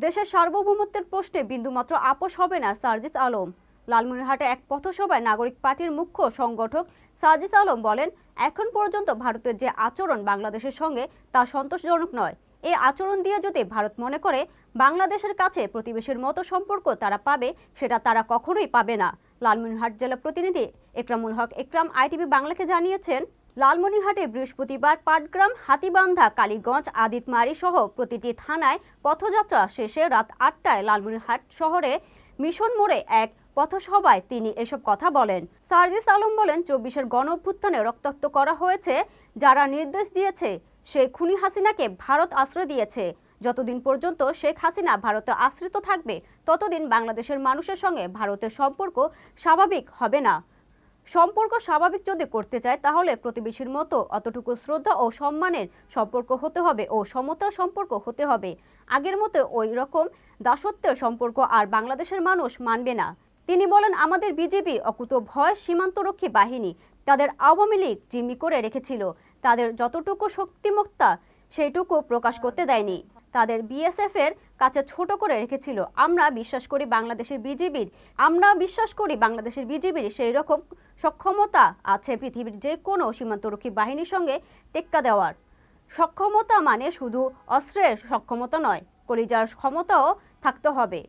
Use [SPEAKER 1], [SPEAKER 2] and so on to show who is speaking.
[SPEAKER 1] দেশের সার্বভৌমত্বের প্রশ্নে বিন্দুমাত্র আপোষ হবে না, সার্জিস আলম। লালমনিরহাটে এক পথসভায় নাগরিক পার্টির মুখ্য সংগঠক সার্জিস আলম বলেন, এখন পর্যন্ত ভারতের যে আচরণ বাংলাদেশের সঙ্গে তা সন্তোষজনক নয়। এই আচরণ দিয়ে যদি ভারত মনে করে বাংলাদেশের কাছে প্রতিবেশীর মতো সম্পর্ক তারা পাবে, সেটা তারা কখনোই পাবে না। লালমনিরহাট জেলা প্রতিনিধি একরামুল হক একরাম আইটিভি বাংলাকে জানিয়েছেন, লালমনিরহাটে বৃহস্পতিবার পাটগ্রাম, হাতীবান্ধা, কালীগঞ্জ, আদিতমারি সহ প্রতিটি থানায় পথযাত্রা শেষে রাত ৮টায় লালমনিরহাট শহরে মিশন মোড়ে এক পথসভায় তিনি এসব কথা বলেন। সার্জিস আলম বলেন, ২৪-এর গণঅভ্যুত্থানে রক্তাক্ত করা হয়েছে, যারা নির্দেশ দিয়েছে সেই খুনি হাসিনাকে ভারত আশ্রয় দিয়েছে। যতদিন পর্যন্ত শেখ হাসিনা ভারতে আশ্রিত থাকবে, ততদিন বাংলাদেশের মানুষের সঙ্গে ভারতের সম্পর্ক স্বাভাবিক হবে না। সম্পর্ক স্বাভাবিক যদি করতে চায়, তাহলে প্রতিবেশীর মতো অতটুকু শ্রদ্ধা ও সম্মানের সম্পর্ক হতে হবে ও সমতার সম্পর্ক হতে হবে। আগের মতো ওই রকম দাসত্বের সম্পর্ক আর বাংলাদেশের মানুষ মানবে না। তিনি বলেন, আমাদের বিজেপি অকুতোভয় সীমান্তরক্ষী বাহিনী, তাদের আওয়ামী লীগ জিম্মি করে রেখেছিল। তাদের যতটুকু শক্তিমত্তা সেইটুকু প্রকাশ করতে দেয়নি। তাদের বিএসএফ এর কাছে ছোট করে রেখেছিল। আমরা বিশ্বাস করি বাংলাদেশের বিজেপির সেই রকম সক্ষমতা আছে পৃথিবীর যে কোনো সীমান্তরক্ষী বাহিনীর সঙ্গে টেক্কা দেওয়ার। সক্ষমতা মানে শুধু অস্ত্রের সক্ষমতা নয়, কলিজার ক্ষমতাও থাকতে হবে।